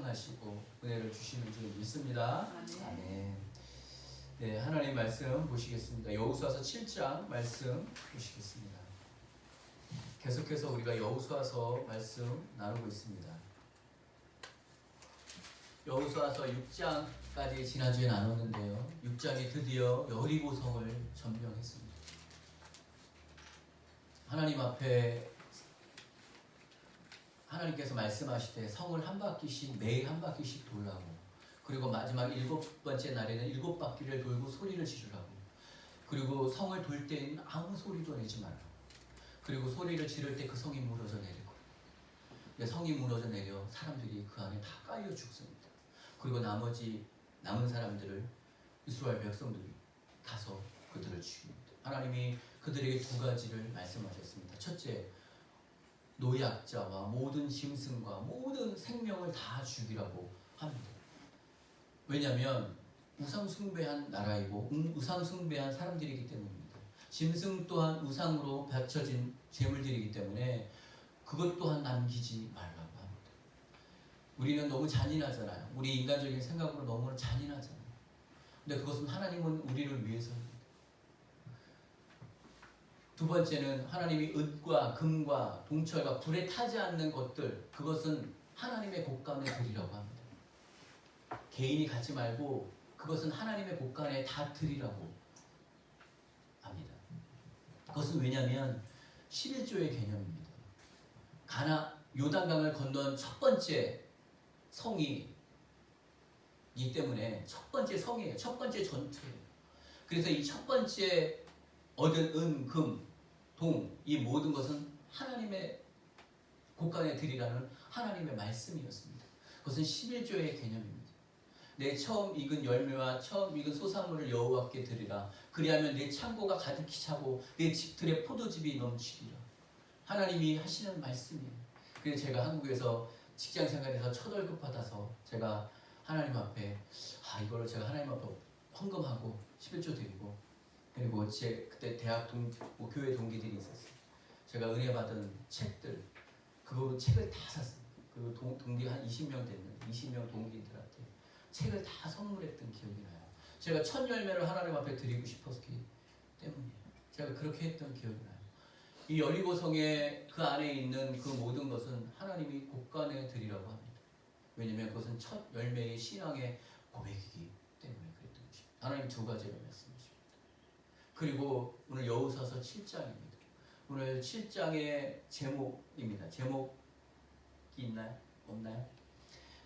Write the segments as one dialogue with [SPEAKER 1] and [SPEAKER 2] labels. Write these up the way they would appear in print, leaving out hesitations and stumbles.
[SPEAKER 1] 인도하시고 은혜를 주시는 줄 믿습니다.
[SPEAKER 2] 아멘.
[SPEAKER 1] 아멘. 네, 하나님 말씀 보시겠습니다. 여호수아서 7장 말씀 보시겠습니다. 계속해서 우리가 여호수아서 말씀 나누고 있습니다. 여호수아서 6장까지 지난주에 나눴는데요. 6장이 드디어 여리고성을 점령했습니다. 하나님 앞에 하나님께서 말씀하시되 성을 한 바퀴씩 매일 한 바퀴씩 돌라고, 그리고 마지막 7번째 날에는 7바퀴를 돌고 소리를 지르라고, 그리고 성을 돌 때에는 아무 소리도 내지 말라고, 그리고 소리를 지를 때 그 성이 무너져 내릴 거예요. 근데 성이 무너져 내려 사람들이 그 안에 다 깔려 죽습니다. 그리고 남은 사람들을 이스라엘 백성들이 가서 그들을 죽입니다. 하나님이 그들에게 두 가지를 말씀하셨습니다. 첫째, 노약자와 모든 짐승과 모든 생명을 다 죽이라고 합니다. 왜냐하면 우상 숭배한 나라이고 우상 숭배한 사람들이기 때문입니다. 짐승 또한 우상으로 바쳐진 제물들이기 때문에 그것 또한 남기지 말라고 합니다. 우리는 너무 잔인하잖아요. 우리 인간적인 생각으로 너무 잔인하잖아요. 근데 그것은 하나님은 우리를 위해서입니다. 두 번째는 하나님이 은과 금과 동철과 불에 타지 않는 것들, 그것은 하나님의 곳간에 드리라고 합니다. 개인이 갖지 말고 그것은 하나님의 곳간에 다 드리라고 합니다. 그것은 왜냐하면 11조의 개념입니다. 요단강을 건넌 첫 번째 성이기 때문에 첫 번째 성이에요. 첫 번째 전투예요. 그래서 이 첫 번째 얻은 은, 금, 동, 이 모든 것은 하나님의 곳간에 드리라는 하나님의 말씀이었습니다. 그것은 11조의 개념입니다. 내 처음 익은 열매와 처음 익은 소산물을 여호와께 드리라. 그리하면 내 창고가 가득히 차고 내 집들의 포도즙이 넘치리라. 하나님이 하시는 말씀이에요. 그래서 제가 한국에서 직장생활에서 첫 월급 받아서 제가 하나님 앞에 이거를 제가 하나님 앞에 헌금하고 11조 드리고, 그리고 제 그때 대학 교회 동기들이 있었어요. 제가 은혜 받은 책들, 그 책을 다 샀어요. 그리고 동기 한 20명 됐는데 20명 동기들한테 책을 다 선물했던 기억이 나요. 제가 첫 열매를 하나님 앞에 드리고 싶었기 때문이에요. 제가 그렇게 했던 기억이 나요. 이 여리고성의 그 안에 있는 그 모든 것은 하나님이 곳간에 드리라고 합니다. 왜냐하면 그것은 첫 열매의 신앙의 고백이기 때문에 그랬던 것입니다. 하나님 두 가지를 말씀하십니다. 그리고 오늘 여호수아서 7장입니다. 오늘 7장의 제목입니다. 제목이 있나요? 없나요?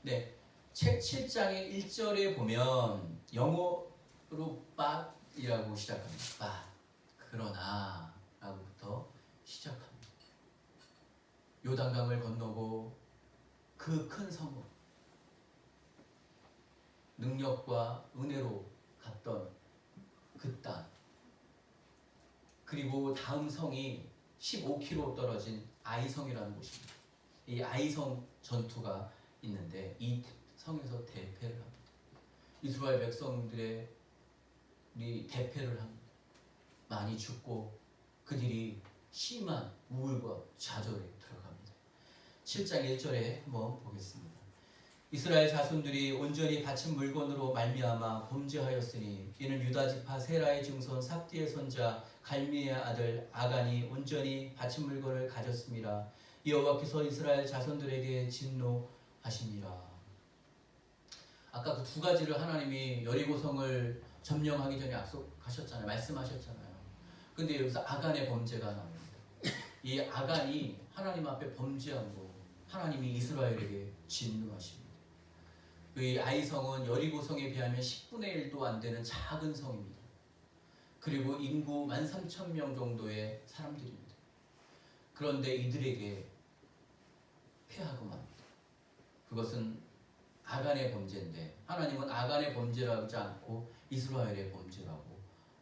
[SPEAKER 1] 네, 책 7장의 1절에 보면 영어로 but이라고 시작합니다. but, 그러나 라고부터 시작합니다. 요단강을 건너고 그 큰 성읍, 능력과 은혜로 갔던 그 땅, 그리고 다음 성이 15km 떨어진 아이성이라는 곳입니다. 이 아이성 전투가 있는데 이 성에서 대패를 합니다. 이스라엘 백성들의 대패를 합니다. 많이 죽고 그들이 심한 우울과 좌절에 들어갑니다. 7장 1절에 한번 보겠습니다. 이스라엘 자손들이 온전히 바친 물건으로 말미암아 범죄하였으니 이는 유다 지파 세라의 증손 삽디의 손자 갈미의 아들 아간이 온전히 바친 물건을 가졌습니다. 여호와께서 이스라엘 자손들에게 진노하시니라. 아까 그 두 가지를 하나님이 여리고성을 점령하기 전에 약속하셨잖아요. 말씀하셨잖아요. 근데 여기서 아간의 범죄가 나옵니다. 이 아간이 하나님 앞에 범죄한 거 하나님이 이스라엘에게 진노하십니다. 이 아이성은 여리고성에 비하면 10분의 1도 안 되는 작은 성입니다. 그리고 인구 13,000명 정도의 사람들입니다. 그런데 이들에게 패하고 맙니다. 그것은 아간의 범죄인데 하나님은 아간의 범죄라고 하지 않고 이스라엘의 범죄라고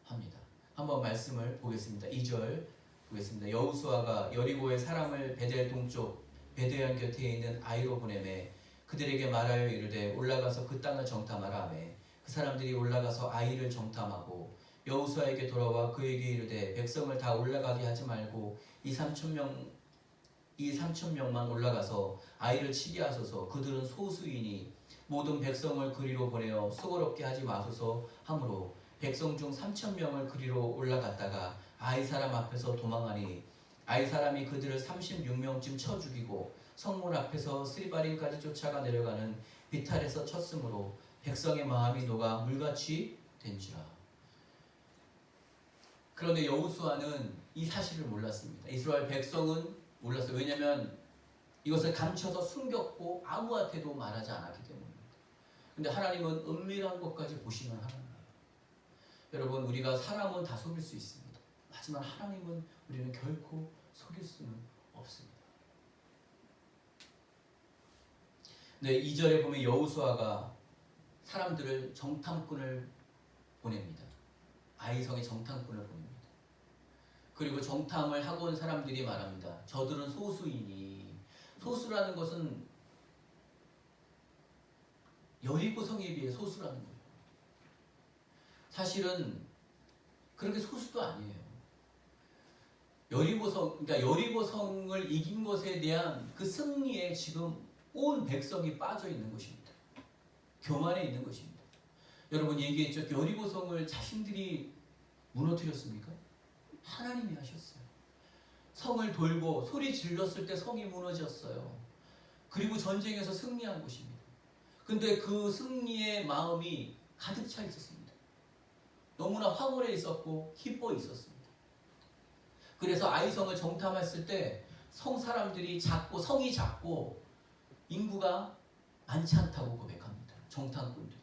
[SPEAKER 1] 합니다. 한번 말씀을 보겠습니다. 2절 보겠습니다. 여호수아가 여리고의 사람을 베델 동쪽 베드양 곁에 있는 아이로 보내매 그들에게 말하여 이르되 올라가서 그 땅을 정탐하라 하매 그 사람들이 올라가서 아이를 정탐하고 여호수아에게 돌아와 그에게 이르되 백성을 다 올라가게 하지 말고 2,3,000명 이 3천 명만 올라가서 아이를 치게 하소서. 그들은 소수이니 모든 백성을 그리로 보내어 수고롭게 하지 마소서 하므로 백성 중 3천 명을 그리로 올라갔다가 아이 사람 앞에서 도망하니 아이 사람이 그들을 36명쯤 쳐 죽이고 성문 앞에서 스리바림까지 쫓아가 내려가는 비탈에서 쳤으므로 백성의 마음이 녹아 물같이 된지라. 그런데 여호수아는 이 사실을 몰랐습니다. 이스라엘 백성은 몰랐어요. 왜냐하면 이것을 감춰서 숨겼고 아무한테도 말하지 않았기 때문입니다. 근데 하나님은 은밀한 것까지 보시는 하나님이에요. 여러분, 우리가 사람은 다 속일 수 있습니다. 하지만 하나님은 우리는 결코 속일 수는 없습니다. 네, 2절에 보면 여호수아가 사람들을 정탐꾼을 보냅니다. 아이성에 정탐꾼을 보냅니다. 그리고 정탐을 하고 온 사람들이 말합니다. 저들은 소수이니, 소수라는 것은 여리고 성에 비해 소수라는 거예요. 사실은 그렇게 소수도 아니에요. 그러니까 여리고 성을 이긴 것에 대한 그 승리에 지금 온 백성이 빠져 있는 것입니다. 교만에 있는 것입니다. 여러분 얘기했죠. 여리고 성을 자신들이 무너뜨렸습니까? 하나님이 하셨어요. 성을 돌고 소리 질렀을 때 성이 무너졌어요. 그리고 전쟁에서 승리한 것입니다. 근데 그 승리의 마음이 가득 차 있었습니다. 너무나 황홀해 있었고 기뻐 있었습니다. 그래서 아이성을 정탐했을 때 성 사람들이 작고 성이 작고 인구가 많지 않다고 고백합니다. 정탐꾼들이.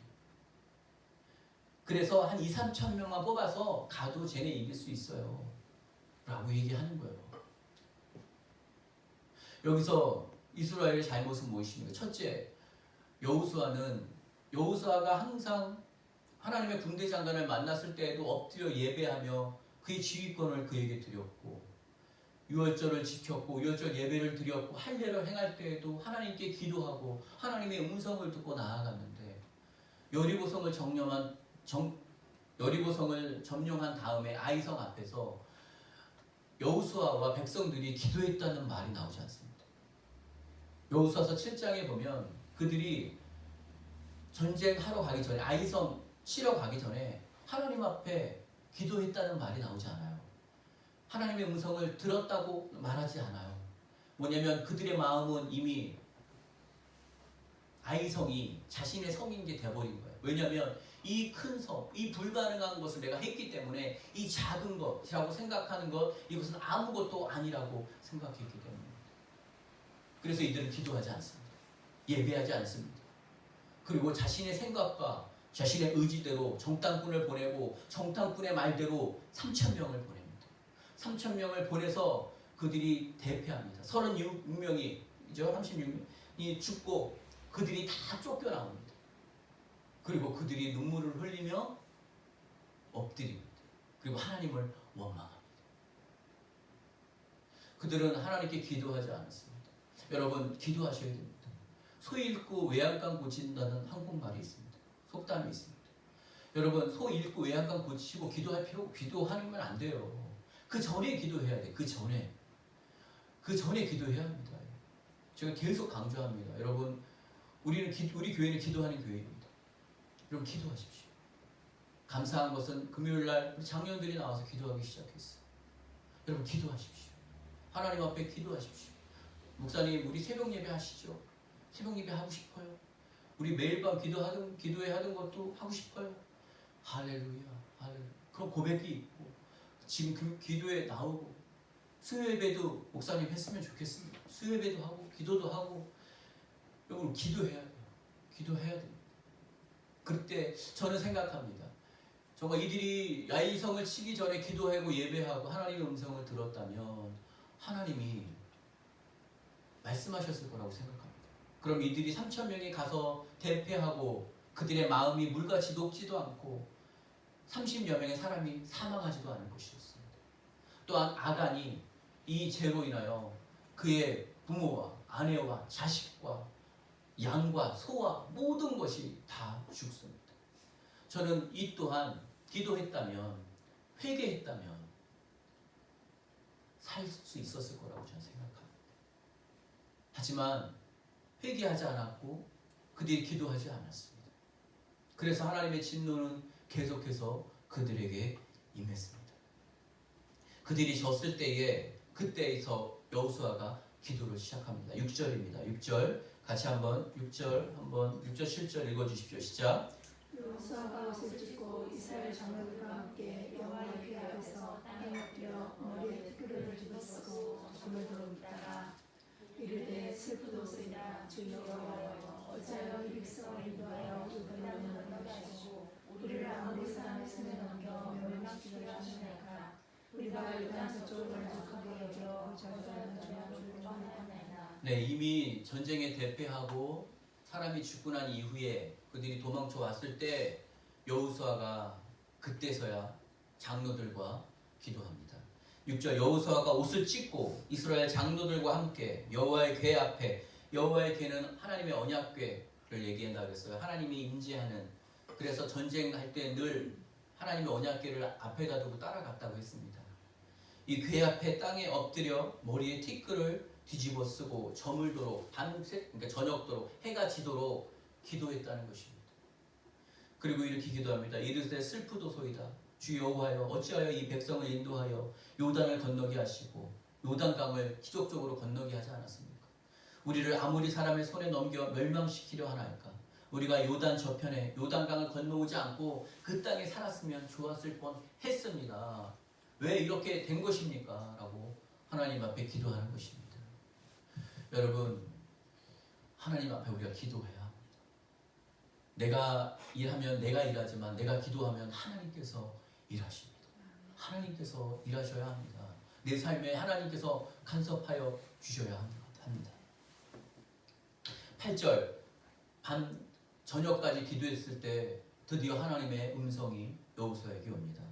[SPEAKER 1] 그래서 한 2, 3천 명만 뽑아서 가도 쟤네 이길 수 있어요 라고 얘기하는 거예요. 여기서 이스라엘의 잘못은 무엇입니까? 첫째, 여호수아가 항상 하나님의 군대 장관을 만났을 때에도 엎드려 예배하며 그의 지휘권을 그에게 드렸고 유월절을 지켰고 유월절 예배를 드렸고 할례를 행할 때에도 하나님께 기도하고 하나님의 음성을 듣고 나아갔는데 여리고성을 점령한 다음에 아이성 앞에서 여호수아와 백성들이 기도했다는 말이 나오지 않습니다. 여호수아서 7장에 보면 그들이 전쟁하러 가기 전에 아이성 치러 가기 전에 하나님 앞에 기도했다는 말이 나오지 않아요. 하나님의 음성을 들었다고 말하지 않아요. 뭐냐면 그들의 마음은 이미 아이성이 자신의 성인 게 돼버린 거예요. 왜냐하면 이 큰 성, 이 불가능한 것을 내가 했기 때문에 이 작은 것이라고 생각하는 것, 이것은 아무것도 아니라고 생각했기 때문입니다. 그래서 이들은 기도하지 않습니다. 예배하지 않습니다. 그리고 자신의 생각과 자신의 의지대로 정탐꾼을 보내고 정탐꾼의 말대로 3천 명을 보냅니다. 3천 명을 보내서 그들이 대패합니다. 36명이 36명이 죽고 그들이 다 쫓겨나옵니다. 그리고 그들이 눈물을 흘리며 엎드립니다. 그리고 하나님을 원망합니다. 그들은 하나님께 기도하지 않았습니다. 여러분, 기도하셔야 됩니다. 소 잃고 외양간 고친다는 한국말이 있습니다. 속담이 있습니다. 여러분, 소 잃고 외양간 고치고 기도하면 안 돼요. 그 전에 기도해야 돼. 그 전에 기도해야 합니다. 제가 계속 강조합니다. 여러분, 우리 교회는 기도하는 교회입니다. 여러분, 기도하십시오. 감사한 것은 금요일날 우리 장년들이 나와서 기도하기 시작했어요. 여러분, 기도하십시오. 하나님 앞에 기도하십시오. 목사님, 우리 새벽 예배 하시죠? 새벽 예배 하고 싶어요. 우리 매일 밤 기도회 하던 것도 하고 싶어요. 할렐루야, 할렐루야. 그런 고백이 있고 지금 그 기도에 나오고 수요예배도 목사님 했으면 좋겠습니다. 수요예배도 하고 기도도 하고 여러분 기도해야 돼요. 기도해야 됩니다. 그때 저는 생각합니다. 정말 이들이 야이성을 치기 전에 기도하고 예배하고 하나님의 음성을 들었다면 하나님이 말씀하셨을 거라고 생각합니다. 그럼 이들이 3천 명이 가서 대패하고 그들의 마음이 물같이 녹지도 않고 30여 명의 사람이 사망하지도 않을 것이었습니다. 또한 아간이 이 죄로 인하여 그의 부모와 아내와 자식과 양과 소와 모든 것이 다 죽습니다. 저는 이 또한 기도했다면 회개했다면 살 수 있었을 거라고 저는 생각합니다. 하지만 회개하지 않았고 그들이 기도하지 않았습니다. 그래서 하나님의 진노는 계속해서 그들에게 임했습니다. 그들이 졌을 때에 그때에서 여호수아가 기도를 시작합니다. 6절입니다. 6절 같이 한번 6절 7절 읽어주십시오. 시작.
[SPEAKER 2] 여호수아가 옷을 찢고 이스라엘 장로들과 함께 여호와의 궤 앞에서 땅에 엎드려 머리에 티끌을 두고 쓰고 저물도록 있다가 이르되 슬프도소이다. 주 여호와여, 어찌하여 이 백성을 인도하여 요단을 넘어가시고 우리를 아모리 사람의 손에 넘겨 멸망시키려 하시나이까. 우리가 요단 저쪽을 만족하게 여겨 저주하는 주를 원하나이다.
[SPEAKER 1] 네, 이미 전쟁에 대패하고 사람이 죽고 난 이후에 그들이 도망쳐 왔을 때 여호수아가 그때서야 장로들과 기도합니다. 6절 여호수아가 옷을 찢고 이스라엘 장로들과 함께 여호와의 궤 앞에, 여호와의 궤는 하나님의 언약궤를 얘기한다 그랬어요. 하나님이 임재하는, 그래서 전쟁할 때 늘 하나님의 언약궤를 앞에다 두고 따라갔다고 했습니다. 이 궤 앞에 땅에 엎드려 머리에 티끌을 뒤집어 쓰고 저물도록 밤새, 그러니까 저녁도록 해가 지도록 기도했다는 것입니다. 그리고 이렇게 기도합니다. 이르되 슬프도소이다. 주 여호와여, 어찌하여 이 백성을 인도하여 요단을 건너게 하시고 요단강을 기적적으로 건너게 하지 않았습니까? 우리를 아모리 사람의 손에 넘겨 멸망시키려 하나이까? 우리가 요단 저편에 요단강을 건너오지 않고 그 땅에 살았으면 좋았을 뻔했습니다. 왜 이렇게 된 것입니까? 라고 하나님 앞에 기도하는 것입니다. 여러분, 하나님 앞에 우리가 기도해야 합니다. 내가 일하면 내가 일하지만 내가 기도하면 하나님께서 일하십니다. 하나님께서 일하셔야 합니다. 내 삶에 하나님께서 간섭하여 주셔야 합니다. 8절 밤 저녁까지 기도했을 때 드디어 하나님의 음성이 여호수아에게 옵니다.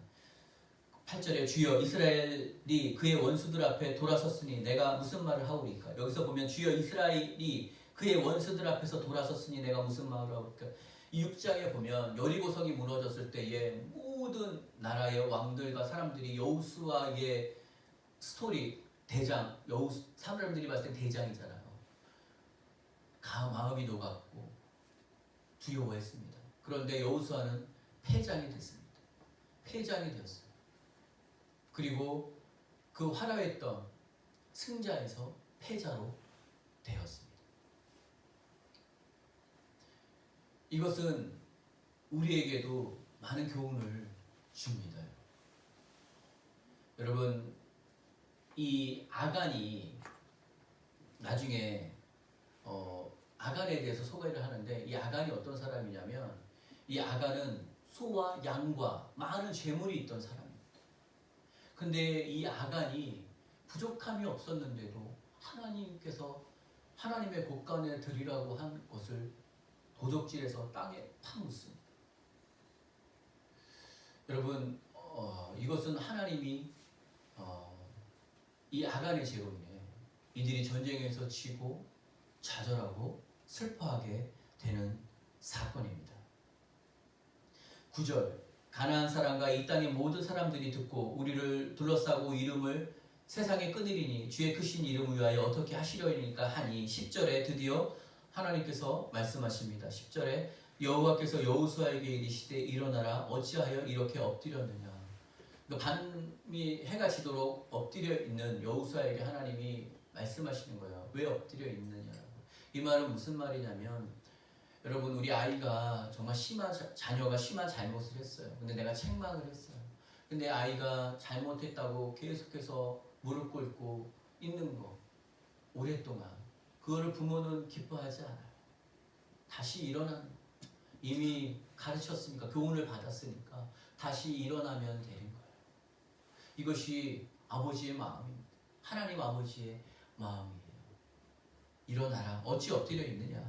[SPEAKER 1] 8절에 주여 이스라엘이 그의 원수들 앞에 돌아섰으니 내가 무슨 말을 하오리까? 여기서 보면 주여 이스라엘이 그의 원수들 앞에서 돌아섰으니 내가 무슨 말을 하오리까? 이 6장에 보면 여리고성이 무너졌을 때에 모든 나라의 왕들과 사람들이 여호수아의 스토리 대장, 사람들이 봤을 때 대장이잖아요. 마음이 녹았고 두려워했습니다. 그런데 여호수아는 패장이 됐습니다. 패장이 되었어요. 그리고 그 화려했던 승자에서 패자로 되었습니다. 이것은 우리에게도 많은 교훈을 줍니다. 여러분, 이 아간이 나중에 아간에 대해서 소개를 하는데, 이 아간이 어떤 사람이냐면 이 아간은 소와 양과 많은 재물이 있던 사람입니다. 근데 이 아간이 부족함이 없었는데도 하나님께서 하나님의 곳간에 드리라고 한 것을 도적질해서 땅에 파묻습니다. 여러분, 이것은 하나님이 이 아간의 죄로 인해 이들이 전쟁에서 지고 좌절하고 슬퍼하게 되는 사건입니다. 9절 가나안 사람과 이 땅의 모든 사람들이 듣고 우리를 둘러싸고 이름을 세상에 끊으리니 주의 크신 이름을 위하여 어떻게 하시려니까 하니 10절에 드디어 하나님께서 말씀하십니다. 10절에 여호와께서 여호수아에게 이르시되 일어나라 어찌하여 이렇게 엎드렸느냐. 밤이 해가 지도록 엎드려 있는 여호수아에게 하나님이 말씀하시는 거예요. 왜 엎드려 있느냐라고. 이 말은 무슨 말이냐면, 여러분, 우리 아이가 정말 자녀가 심한 잘못을 했어요. 근데 내가 책망을 했어요. 근데 아이가 잘못했다고 계속해서 무릎 꿇고 있는 거 오랫동안, 그거를 부모는 기뻐하지 않아요. 다시 일어나는, 이미 가르쳤으니까, 교훈을 받았으니까 다시 일어나면 되는 거예요. 이것이 아버지의 마음입니다. 하나님 아버지의 마음이에요. 일어나라 어찌 엎드려 있느냐.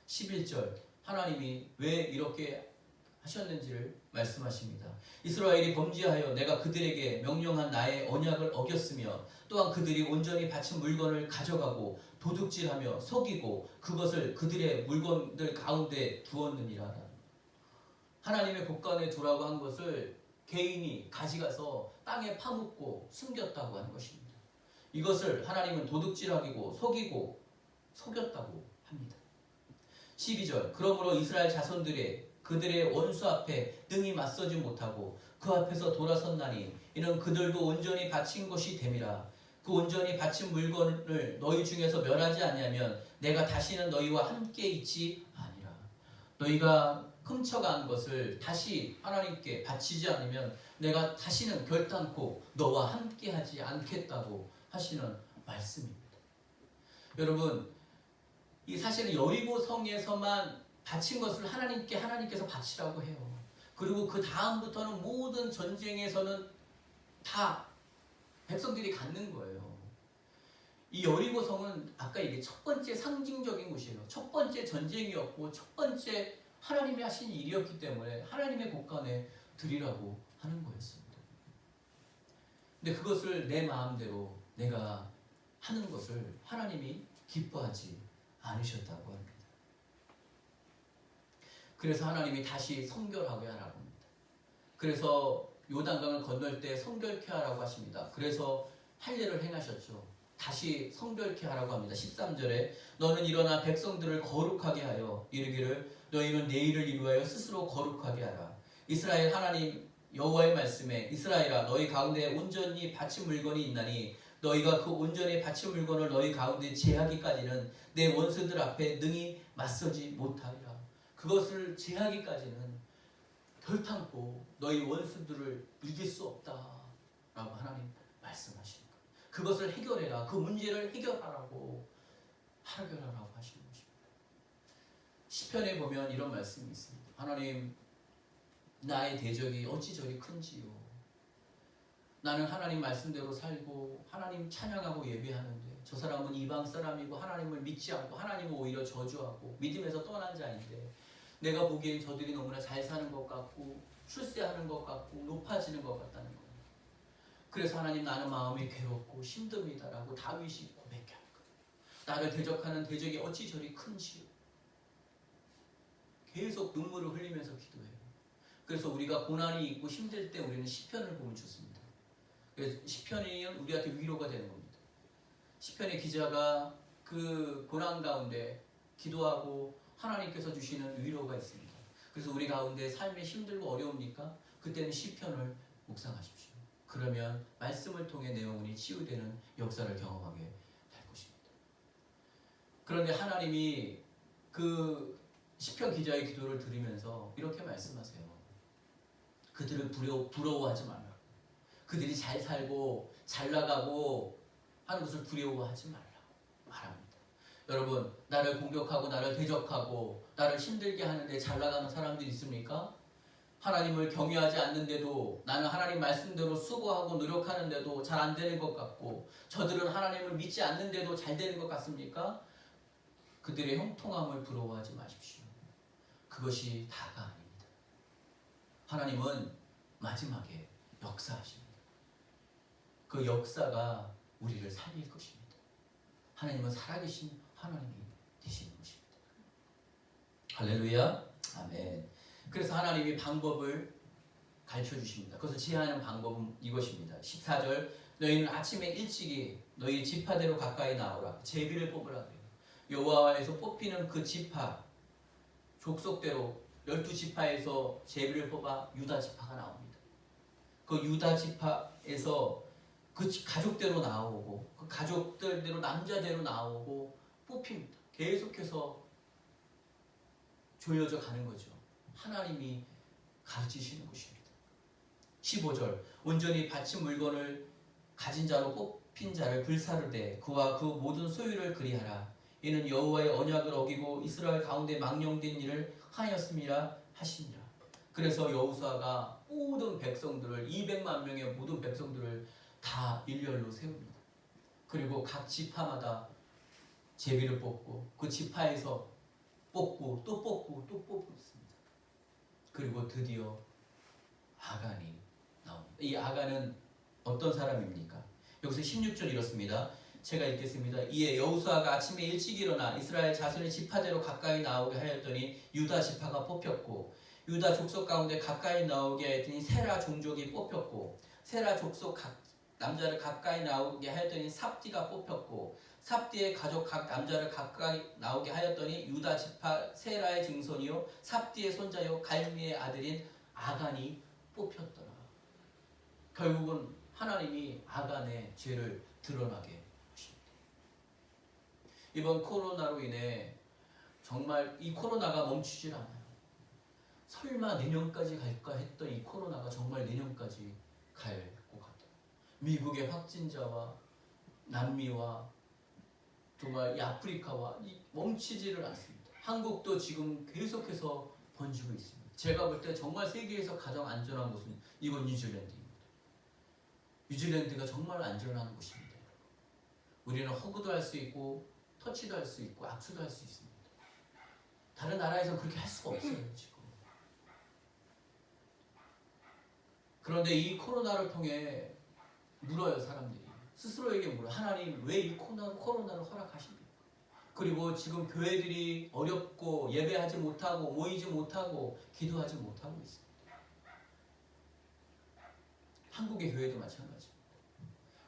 [SPEAKER 1] 11절 하나님이 왜 이렇게 하셨는지를 말씀하십니다. 이스라엘이 범죄하여 내가 그들에게 명령한 나의 언약을 어겼으며 또한 그들이 온전히 바친 물건을 가져가고 도둑질하며 속이고 그것을 그들의 물건들 가운데 두었느니라. 하나님의 곳간에 두라고 한 것을 개인이 가져가서 땅에 파묻고 숨겼다고 하는 것입니다. 이것을 하나님은 도둑질하고 속이고 속였다고 합니다. 12절 그러므로 이스라엘 자손들이 그들의 원수 앞에 능히 맞서지 못하고 그 앞에서 돌아섰나니 이는 그들도 온전히 바친 것이 됨이라. 그 온전히 바친 물건을 너희 중에서 멸하지 아니하면 내가 다시는 너희와 함께 있지 아니라. 너희가 훔쳐간 것을 다시 하나님께 바치지 않으면 내가 다시는 결단코 너와 함께 하지 않겠다고 하시는 말씀입니다. 여러분, 이 사실은 여리고 성에서만 바친 것을 하나님께서 바치라고 해요. 그리고 그 다음부터는 모든 전쟁에서는 다 백성들이 갖는 거예요. 이 여리고 성은 아까 이게 첫 번째 상징적인 곳이에요. 첫 번째 전쟁이었고 첫 번째 하나님이 하신 일이었기 때문에 하나님의 곳간에 드리라고 하는 거였습니다. 근데 그것을 내 마음대로 내가 하는 것을 하나님이 기뻐하지 않으셨다고 합니다. 그래서 하나님이 다시 성결하게 하라고 합니다. 그래서 요단강을 건널 때 성결케 하라고 하십니다. 그래서 할례를 행하셨죠. 다시 성결케 하라고 합니다. 13절에 너는 일어나 백성들을 거룩하게 하여 이르기를 너희는 내 일을 이루어 스스로 거룩하게 하라. 이스라엘 하나님 여호와의 말씀에 이스라엘아 너희 가운데 온전히 바친 물건이 있나니 너희가 그 온전히 바친 물건을 너희 가운데 제하기까지는 내 원수들 앞에 능히 맞서지 못하리라. 그것을 제하기까지는 결탄코 너희 원수들을 이길 수 없다라고 하나님 말씀하시는 거예요. 그것을 해결해라. 그 문제를 해결하라고 하시는 것입니다. 시편에 보면 이런 말씀이 있습니다. 하나님 나의 대적이 어찌 저리 큰지요. 나는 하나님 말씀대로 살고 하나님 찬양하고 예배하는데 저 사람은 이방 사람이고 하나님을 믿지 않고 하나님을 오히려 저주하고 믿음에서 떠난 자인데 내가 보기엔 저들이 너무나 잘 사는 것 같고 출세하는 것 같고 높아지는 것 같다는 거예요. 그래서 하나님 나는 마음이 괴롭고 힘듭니다라고 다윗이 고백하는 거예요. 나를 대적하는 대적이 어찌 저리 큰지요. 계속 눈물을 흘리면서 기도해요. 그래서 우리가 고난이 있고 힘들 때 우리는 시편을 보면 좋습니다. 그래서 시편이 우리한테 위로가 되는 겁니다. 시편의 기자가 그 고난 가운데 기도하고 하나님께서 주시는 위로가 있습니다. 그래서 우리 가운데 삶이 힘들고 어려웁니까? 그때는 시편을 묵상하십시오. 그러면 말씀을 통해 내 영혼이 치유되는 역사를 경험하게 될 것입니다. 그런데 하나님이 그 시편 기자의 기도를 들으면서 이렇게 말씀하세요. 그들을 부러워하지 말라. 그들이 잘 살고 잘 나가고 하는 것을 두려워하지 말라고 말합니다. 여러분, 나를 공격하고 나를 대적하고 나를 힘들게 하는데 잘 나가는 사람들이 있습니까? 하나님을 경외하지 않는데도 나는 하나님 말씀대로 수고하고 노력하는데도 잘 안 되는 것 같고 저들은 하나님을 믿지 않는데도 잘 되는 것 같습니까? 그들의 형통함을 부러워하지 마십시오. 그것이 다가 아닙니다. 하나님은 마지막에 역사하십니다. 그 역사가 우리를 살릴 것입니다. 하나님은 살아계신 하나님이 되시는 것입니다. 할렐루야. 아멘. 그래서 하나님이 방법을 가르쳐 주십니다. 그것을 지혜하는 방법은 이것입니다. 14절 너희는 아침에 일찍이 너희 지파대로 가까이 나오라. 제비를 뽑으라 그래요. 여호와에서 뽑히는 그 지파 족속대로 12지파에서 제비를 뽑아 유다 지파가 나옵니다. 그 유다 지파에서 그 가족대로 나오고 그 가족들대로 남자대로 나오고 뽑힙니다. 계속해서 조여져 가는 거죠. 하나님이 가르치시는 것입니다. 15절 온전히 바친 물건을 가진 자로 뽑힌 자를 불사르되 그와 그 모든 소유를 그리하라. 이는 여호와의 언약을 어기고 이스라엘 가운데 망령된 일을 하였음이라 하시니라. 그래서 여호수아가 모든 백성들을 200만 명의 모든 백성들을 다 일렬로 세웁니다. 그리고 각 지파마다 제비를 뽑고 그 지파에서 뽑고 또 뽑고 또 뽑고 있습니다. 그리고 드디어 아간이 나옵니다. 이 아간은 어떤 사람입니까? 여기서 16절 이렇습니다. 제가 읽겠습니다. 이에 여호수아가 아침에 일찍 일어나 이스라엘 자손의 지파대로 가까이 나오게 하였더니 유다 지파가 뽑혔고 유다 족속 가운데 가까이 나오게 하였더니 세라 종족이 뽑혔고 세라 족속 남자를 가까이 나오게 하였더니 삽디가 뽑혔고 삽디의 가족 각 남자를 가까이 나오게 하였더니 유다 지파 세라의 증손이요 삽디의 손자요 갈미의 아들인 아간이 뽑혔더라. 결국은 하나님이 아간의 죄를 드러나게 하십니다. 이번 코로나로 인해 정말 이 코로나가 멈추질 않아요. 설마 내년까지 갈까 했던 이 코로나가 정말 내년까지 갈 것 같아요. 미국의 확진자와 남미와 정말 이 아프리카와 멈추지를 않습니다. 한국도 지금 계속해서 번지고 있습니다. 제가 볼 때 정말 세계에서 가장 안전한 곳은 이건 뉴질랜드입니다. 뉴질랜드가 정말 안전한 곳입니다. 우리는 허그도 할 수 있고 터치도 할 수 있고 악수도 할 수 있습니다. 다른 나라에서는 그렇게 할 수가 없어요 지금. 그런데 이 코로나를 통해 물어요 사람들이. 스스로에게 물어요. 하나님 왜 이 코로나를 허락하십니까? 그리고 지금 교회들이 어렵고 예배하지 못하고 모이지 못하고 기도하지 못하고 있습니다. 한국의 교회도 마찬가지입니다.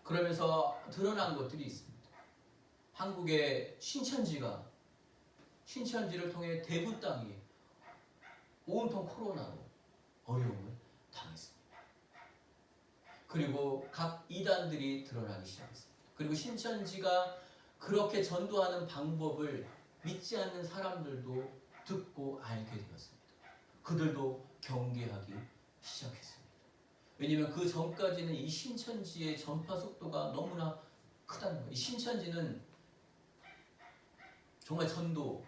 [SPEAKER 1] 그러면서 드러난 것들이 있습니다. 한국의 신천지를 통해 대구 땅이 온통 코로나로 어려움을 당했습니다. 그리고 각 이단들이 드러나기 시작했습니다. 그리고 신천지가 그렇게 전도하는 방법을 믿지 않는 사람들도 듣고 알게 되었습니다. 그들도 경계하기 시작했습니다. 왜냐하면 그 전까지는 이 신천지의 전파 속도가 너무나 크다는 거예요. 이 신천지는 정말 전도,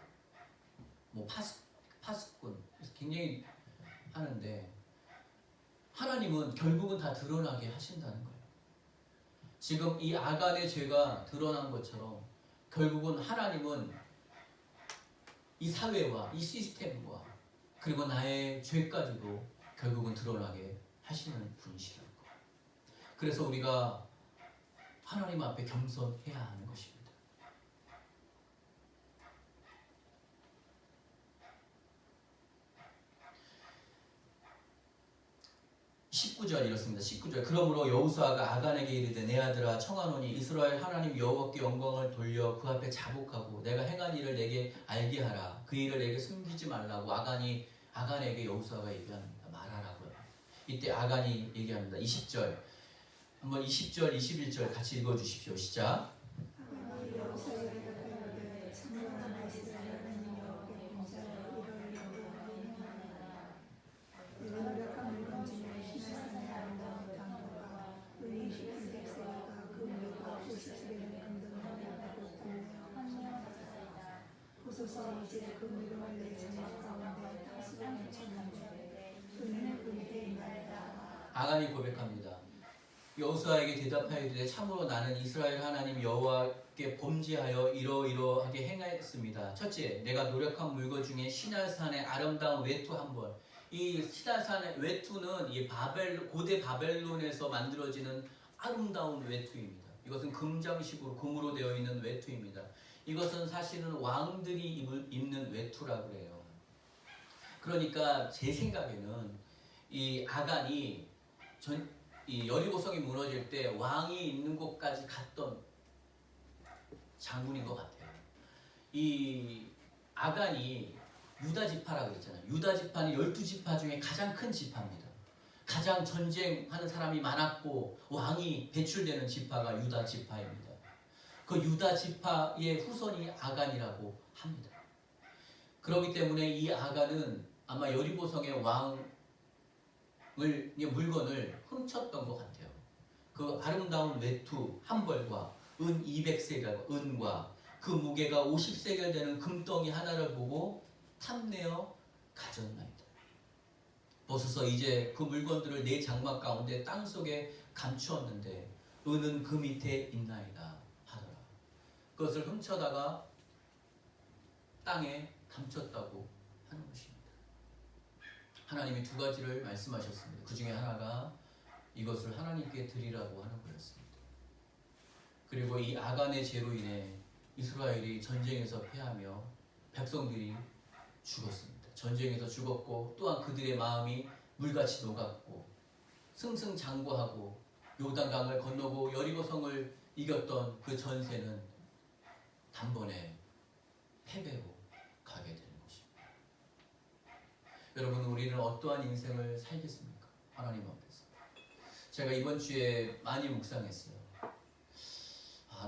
[SPEAKER 1] 파수꾼 굉장히 하는데 하나님은 결국은 다 드러나게 하신다는 거예요. 지금 이 아간의 죄가 드러난 것처럼 결국은 하나님은 이 사회와 이 시스템과 그리고 나의 죄까지도 결국은 드러나게 하시는 분이시라는 거예요. 그래서 우리가 하나님 앞에 겸손해야 하는 것입니다. 19절 이렇습니다. 19절 그러므로 여호수아가 아간에게 이르되 내 아들아 청하노니 이스라엘 하나님 여호와께 영광을 돌려 그 앞에 자복하고 내가 행한 일을 내게 알게 하라. 그 일을 내게 숨기지 말라고 아간에게 여호수아가 얘기합니다. 말하라고요. 이때 아간이 얘기합니다. 20절 한번 20절 21절 같이 읽어주십시오. 시작. 아간이 고백합니다. 여호수아에게 대답하여 참으로 나는 이스라엘 하나님 여호와께 범죄하여 이러이러하게 행하였습니다. 첫째, 내가 노력한 물건 중에 시날산의 아름다운 외투 한 벌. 이 시날산의 외투는 이 고대 바벨론에서 만들어지는 아름다운 외투입니다. 이것은 금장식으로 금으로 되어 있는 외투입니다. 이것은 사실은 왕들이 입는 외투라고 해요. 그러니까 제 생각에는 이 아간이 이 여리고성이 무너질 때 왕이 있는 곳까지 갔던 장군인 것 같아요. 이 아간이 유다 지파라고 했잖아요. 유다 지파는 12지파 중에 가장 큰 지파입니다. 가장 전쟁하는 사람이 많았고 왕이 배출되는 지파가 유다 지파입니다. 그 유다 지파의 후손이 아간이라고 합니다. 그렇기 때문에 이 아간은 아마 여리고성의 물건을 훔쳤던 것 같아요. 그 아름다운 외투 한 벌과 은 200세겔 은과 그 무게가 50세겔 되는 금덩이 하나를 보고 탐내어 가졌나이다. 보소서 이제 그 물건들을 내 장막 가운데 땅속에 감추었는데 은은 그 밑에 있나이다 하더라. 그것을 훔쳐다가 땅에 감췄다고 하는 것입니다. 하나님이 두 가지를 말씀하셨습니다. 그 중에 하나가 이것을 하나님께 드리라고 하는 거였습니다. 그리고 이 아간의 죄로 인해 이스라엘이 전쟁에서 패하며 백성들이 죽었습니다. 전쟁에서 죽었고 또한 그들의 마음이 물같이 녹았고 승승장구하고 요단강을 건너고 여리고성을 이겼던 그 전세는 단번에 패배로 가게 되는 것입니다. 여러분, 우리는 어떠한 인생을 살겠습니까? 하나님 앞에서. 제가 이번 주에 많이 묵상했어요.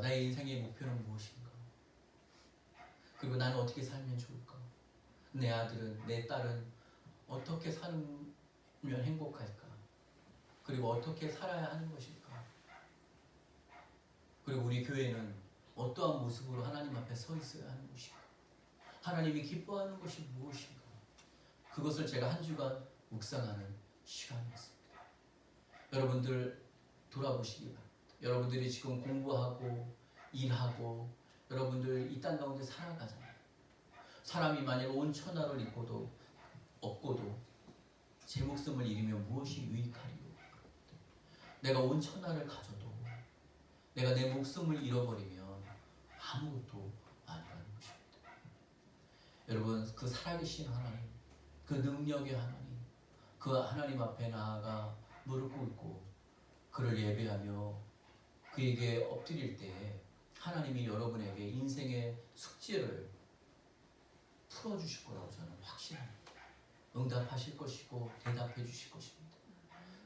[SPEAKER 1] 나의 인생의 목표는 무엇인가? 그리고 나는 어떻게 살면 좋을까? 내 아들은, 내 딸은 어떻게 살면 행복할까? 그리고 어떻게 살아야 하는 것일까? 그리고 우리 교회는 어떠한 모습으로 하나님 앞에 서 있어야 하는 것인가? 하나님이 기뻐하는 것이 무엇인가? 그것을 제가 한 주간 묵상하는 시간이었습니다. 여러분들 돌아보시기 바랍니다. 여러분들이 지금 공부하고 일하고 여러분들 이 땅 가운데 살아가잖아요. 사람이 만일 온 천하를 잃고도 얻고도 제 목숨을 잃으면 무엇이 유익하리요? 내가 온 천하를 가져도 내가 내 목숨을 잃어버리면 아무것도 아니라는 것입니다. 여러분, 그 살아계신 하나님, 그 능력의 하나님, 그 하나님 앞에 나아가 무릎 꿇고 그를 예배하며 그에게 엎드릴 때에 하나님이 여러분에게 인생의 숙제를 풀어주실 거라고 저는 확신합니다. 응답하실 것이고 대답해 주실 것입니다.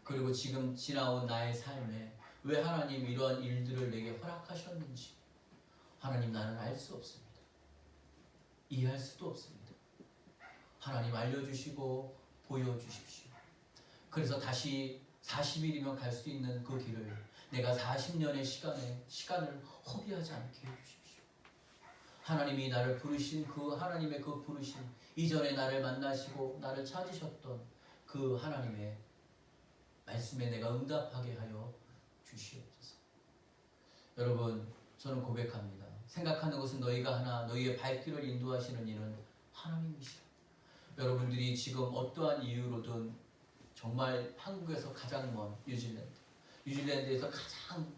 [SPEAKER 1] 그리고 지금 지나온 나의 삶에 왜 하나님 이러한 일들을 내게 허락하셨는지 하나님, 나는 알 수 없습니다. 이해할 수도 없습니다. 하나님 알려주시고 보여주십시오. 그래서 다시 40일이면 갈 수 있는 그 길을 내가 40년의 시간을 허비하지 않게 해주십시오. 하나님이 나를 부르신 그 하나님의 그 부르심, 이전에 나를 만나시고 나를 찾으셨던 그 하나님의 말씀에 내가 응답하게 하여 주시옵소서. 여러분, 저는 고백합니다. 생각하는 것은 너희가 하나 너희의 발길을 인도하시는 이는 하나님이시라. 여러분들이 지금 어떠한 이유로든 정말 한국에서 가장 먼 뉴질랜드에서 가장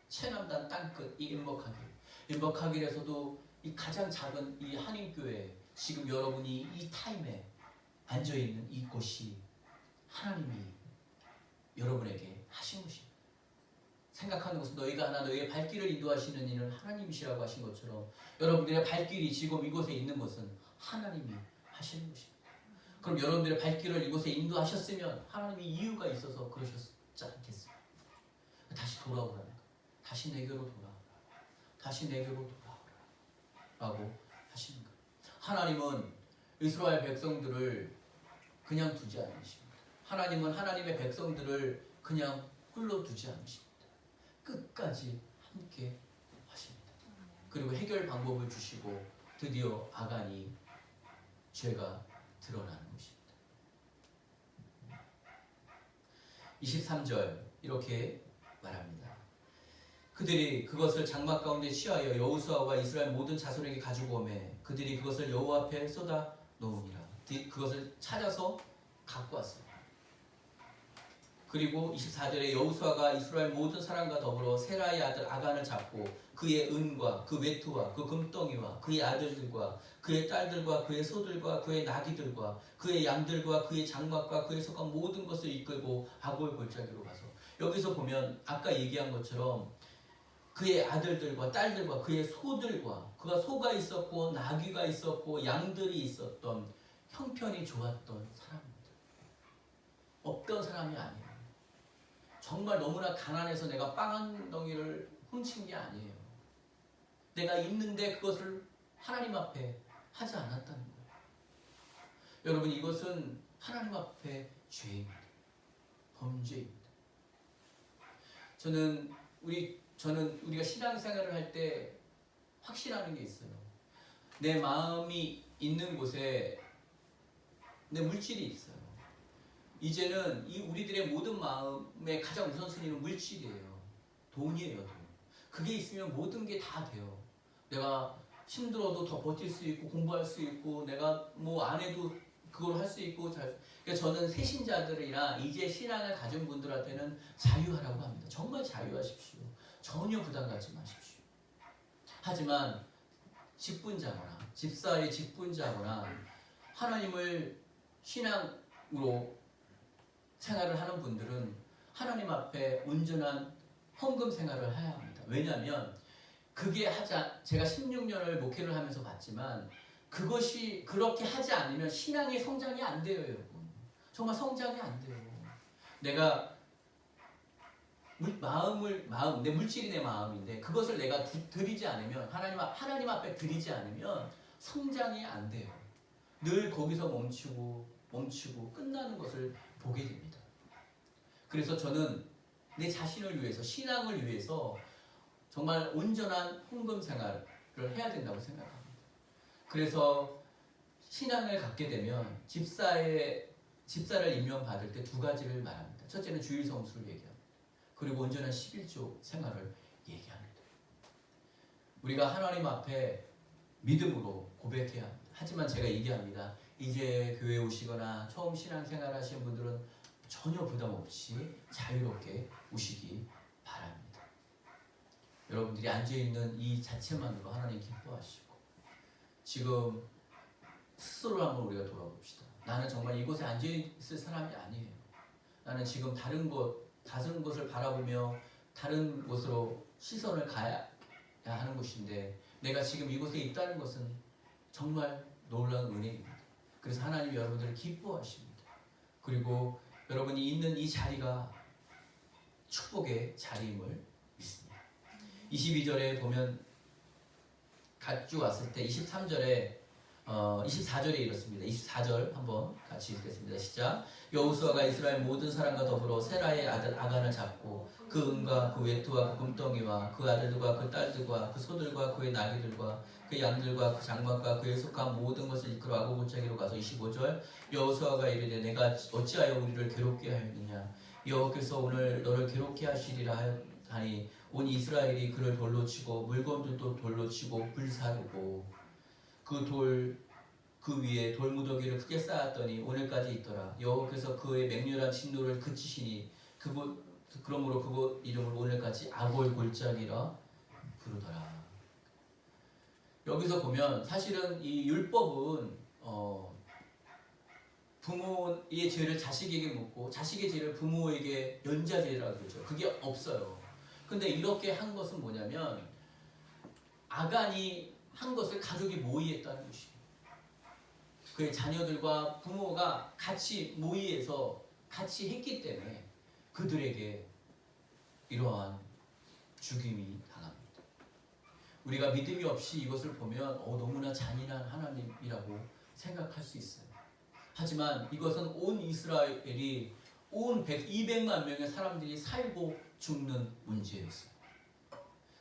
[SPEAKER 1] 최남단 땅끝 이 인버카길에서도 이 가장 작은 이 한인교회, 지금 여러분이 이 타임에 앉아있는 이곳이 하나님이 여러분에게 하신 것입니다. 생각하는 것은 너희가 하나 너희의 발길을 인도하시는 이는 하나님이시라고 하신 것처럼 여러분들의 발길이 지금 이곳에 있는 것은 하나님이 하시는 것입니다. 그럼 여러분들의 발길을 이곳에 인도하셨으면 하나님이 이유가 있어서 그러셨지 않겠습니까? 다시 돌아오라는 거. 다시 내게로 돌아오라. 다시 내게로 돌아오라. 라고 하시는 거예요. 하나님은 이스라엘 백성들을 그냥 두지 않으십니다. 하나님은 하나님의 백성들을 그냥 홀로두지 않으십니다. 끝까지 함께 하십니다. 그리고 해결 방법을 주시고 드디어 아간이 죄가 드러나는 것입니다. 23절 이렇게 말합니다. 그들이 그것을 장막 가운데 취하여 여호수아와 이스라엘 모든 자손에게 가지고 오매 그들이 그것을 여호와 앞에 쏟아 놓으니라. 그것을 찾아서 갖고 왔어요. 그리고 24절에 여호수아가 이스라엘 모든 사람과 더불어 세라의 아들 아간을 잡고 그의 은과 그 외투와 그 금덩이와 그의 아들들과 그의 딸들과 그의 소들과 그의 나귀들과 그의 양들과 그의 장막과 그의 속한 모든 것을 이끌고 아골 골짜기로 가서, 여기서 보면 아까 얘기한 것처럼 그의 아들들과 딸들과 그의 소들과, 그가 소가 있었고 나귀가 있었고 양들이 있었던 형편이 좋았던 사람입니다. 없던 사람이 아니에요. 정말 너무나 가난해서 내가 빵 한 덩이를 훔친 게 아니에요. 내가 있는데 그것을 하나님 앞에 하지 않았다는 거예요. 여러분, 이것은 하나님 앞에 죄입니다. 범죄입니다. 저는 우리가 신앙생활을 할 때 확신하는 게 있어요. 내 마음이 있는 곳에 내 물질이 있어요. 이제는 이 우리들의 모든 마음의 가장 우선순위는 물질이에요. 돈이에요, 돈. 그게 있으면 모든 게 다 돼요. 내가 힘들어도 더 버틸 수 있고 공부할 수 있고 내가 뭐 안 해도 그걸 할 수 있고 그러니까 저는 새신자들이나 이제 신앙을 가진 분들한테는 자유하라고 합니다. 정말 자유하십시오. 전혀 부담 갖지 마십시오. 하지만 직분자거나 집사의 직분자거나 하나님을 신앙으로 생활을 하는 분들은 하나님 앞에 온전한 헌금 생활을 해야 합니다. 왜냐하면 그게 제가 16년을 목회를 하면서 봤지만 그것이 그렇게 하지 않으면 신앙의 성장이 안 돼요, 여러분. 정말 성장이 안 돼요. 내가 내 물질이 내 마음인데 그것을 내가 드리지 않으면 하나님 앞에 드리지 않으면 성장이 안 돼요. 늘 거기서 멈추고 끝나는 것을 보게 됩니다. 그래서 저는 내 자신을 위해서, 신앙을 위해서 정말 온전한 헌금 생활을 해야 된다고 생각합니다. 그래서 신앙을 갖게 되면 집사를 임명받을 때 두 가지를 말합니다. 첫째는 주일 성수를 얘기합니다. 그리고 온전한 11조 생활을 얘기합니다. 우리가 하나님 앞에 믿음으로 고백해야 합니다. 하지만 제가 얘기합니다. 이제 교회 오시거나 처음 신앙생활 하시는 분들은 전혀 부담 없이 자유롭게 오시기 바랍니다. 여러분들이 앉아있는 이 자체만으로 하나님 기뻐하시고, 지금 스스로 한번 우리가 돌아봅시다. 나는 정말 이곳에 앉아있을 사람이 아니에요. 나는 지금 다른 곳을 바라보며 다른 곳으로 시선을 가야 하는 곳인데, 내가 지금 이곳에 있다는 것은 정말 놀라운 은혜입니다. 그래서 하나님이 여러분들을 기뻐하십니다. 그리고 여러분이 있는 이 자리가 축복의 자리임을 믿습니다. 22절에 보면 같이 왔을 때 23절에 24절에 이렇습니다. 24절 한번 같이 읽겠습니다. 시작. 여호수아가 이스라엘 모든 사람과 더불어 세라의 아들 아간을 잡고 그 은과 그 외투와 그 금덩이와 그 아들들과 그 딸들과 그 소들과 그의 나귀들과 그 양들과 그 장막과 그에 속한 모든 것을 이끌어 아고 골짜기로 가서 25절. 여호수아가 이르되 내가 어찌하여 우리를 괴롭게 하였느냐. 여호께서 오늘 너를 괴롭게 하시리라 하니 온 이스라엘이 그를 돌로 치고 물건들도 돌로 치고 불사르고 그 위에 돌무더기를 크게 쌓았더니 오늘까지 있더라. 여호께서 그의 맹렬한 진노를 그치시니 그러므로 그곳 이름을 오늘까지 아골 골짜기라 부르더라. 여기서 보면 사실은 이 율법은 부모의 죄를 자식에게 묻고 자식의 죄를 부모에게 연좌죄라고 그러죠. 그게 없어요. 근데 이렇게 한 것은 뭐냐면 아간이 한 것을 가족이 모의했다는 것이에요. 그의 자녀들과 부모가 같이 모의해서 같이 했기 때문에 그들에게 이러한 죽임이 당합니다. 우리가 믿음이 없이 이것을 보면 너무나 잔인한 하나님이라고 생각할 수 있어요. 하지만 이것은 온 이스라엘이 온 200만 명의 사람들이 살고 죽는 문제였어요.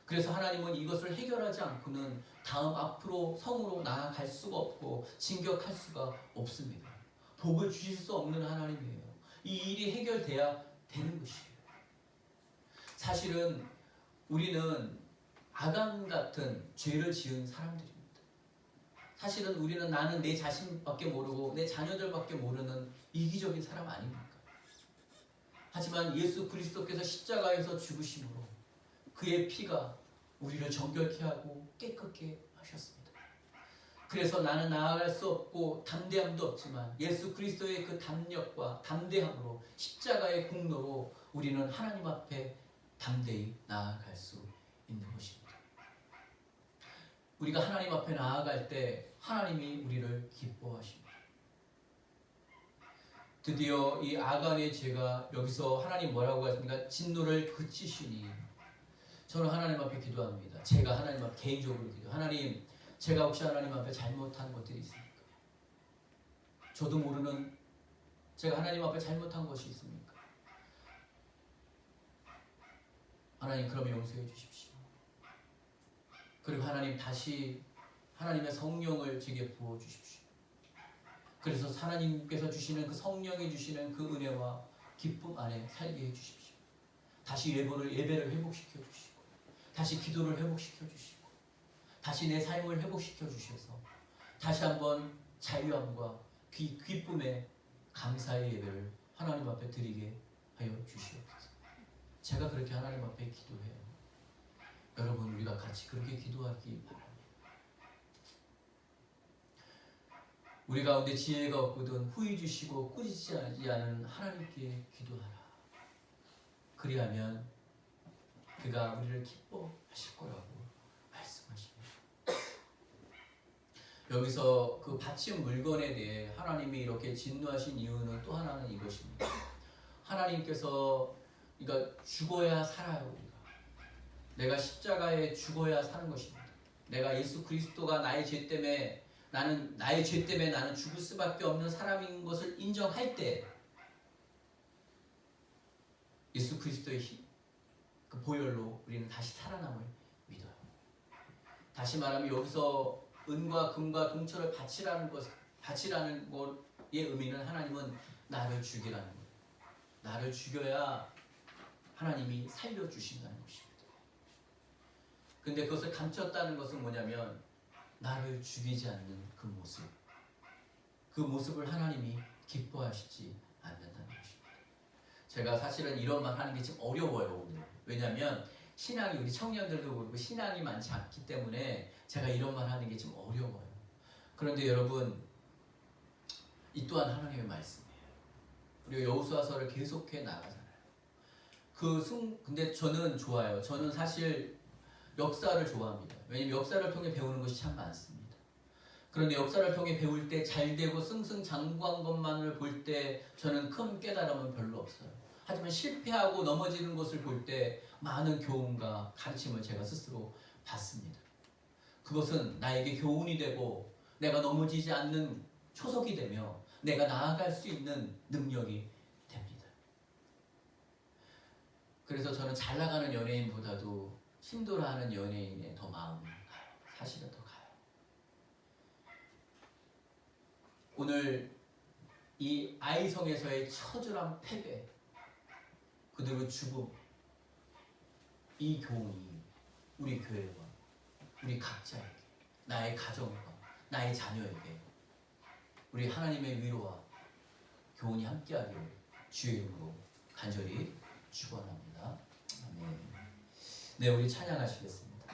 [SPEAKER 1] 그래서 하나님은 이것을 해결하지 않고는 앞으로 성으로 나아갈 수가 없고 진격할 수가 없습니다. 복을 주실 수 없는 하나님이에요. 이 일이 해결돼야 되는 것이에요. 사실은 우리는 아간 같은 죄를 지은 사람들입니다. 사실은 우리는 나는 내 자신밖에 모르고 내 자녀들밖에 모르는 이기적인 사람 아닙니까? 하지만 예수 그리스도께서 십자가에서 죽으심으로 그의 피가 우리를 정결케 하고 깨끗게 하셨습니다. 그래서 나는 나아갈 수 없고 담대함도 없지만 예수 그리스도의 그 담력과 담대함으로 십자가의 공로로 우리는 하나님 앞에 담대히 나아갈 수 있는 것입니다. 우리가 하나님 앞에 나아갈 때 하나님이 우리를 기뻐하십니다. 드디어 이 아간의 죄가 여기서 하나님 뭐라고 하십니까? 진노를 그치시니. 저는 하나님 앞에 기도합니다. 제가 하나님 앞에 개인적으로 하나님, 제가 혹시 하나님 앞에 잘못한 것들이 있습니까? 저도 모르는 제가 하나님 앞에 잘못한 것이 있습니까? 하나님, 그러면 용서해 주십시오. 그리고 하나님, 다시 하나님의 성령을 제게 부어 주십시오. 그래서 하나님께서 주시는 그 성령이 주시는 그 은혜와 기쁨 안에 살게 해 주십시오. 다시 예배를 회복시켜 주시고, 다시 기도를 회복시켜 주시고, 다시 내 삶을 회복시켜 주셔서 다시 한번 자유함과 기쁨의 감사의 예배를 하나님 앞에 드리게 하여 주시옵소서. 제가 그렇게 하나님 앞에 기도해요. 여러분, 우리가 같이 그렇게 기도하기 바랍니다. 우리 가운데 지혜가 없거든 후히 주시고 꾸짖지 않은 하나님께 기도하라. 그리하면 그가 우리를 기뻐하실 거라고 여기서 그 바친 물건에 대해 하나님이 이렇게 진노하신 이유는 또 하나는 이것입니다. 하나님께서 그러니까 죽어야 살아요. 우리가. 내가 십자가에 죽어야 사는 것입니다. 내가 예수 그리스도가 나의 죄 때문에 나는 죽을 수밖에 없는 사람인 것을 인정할 때 예수 그리스도의 그 보혈로 우리는 다시 살아남을 믿어요. 다시 말하면 여기서 은과 금과 동철을 바치라는 것의 의미는 하나님은 나를 죽이라는 거예요. 나를 죽여야 하나님이 살려주신다는 것입니다. 근데 그것을 감췄다는 것은 뭐냐면 나를 죽이지 않는 그 모습을 하나님이 기뻐하시지 않는다는 것입니다. 제가 사실은 이런 말 하는 게 좀 어려워요, 오늘. 왜냐하면 신앙이 우리 청년들도 그렇고 신앙이 많지 않기 때문에 제가 이런 말 하는 게 좀 어려워요. 그런데 여러분, 이 또한 하나님의 말씀이에요. 그리고 여호수아서를 계속해 나가잖아요. 근데 저는 좋아요. 저는 사실 역사를 좋아합니다. 왜냐면 역사를 통해 배우는 것이 참 많습니다. 그런데 역사를 통해 배울 때 잘되고 승승장구한 것만을 볼 때 저는 큰 깨달음은 별로 없어요. 하지만 실패하고 넘어지는 것을 볼 때 많은 교훈과 가르침을 제가 스스로 받습니다. 그것은 나에게 교훈이 되고 내가 넘어지지 않는 초석이 되며 내가 나아갈 수 있는 능력이 됩니다. 그래서 저는 잘 나가는 연예인보다도 힘들어하는 연예인에 더 마음이 가요. 사실은 더 가요. 오늘 이 아이성에서의 처절한 패배, 그대로 죽음, 이 교훈이 우리 교회와 우리 각자에게, 나의 가정과 나의 자녀에게 우리 하나님의 위로와 교훈이 함께하기를 주의 이름으로 간절히 축원합니다. 아멘. 네, 우리 찬양하시겠습니다.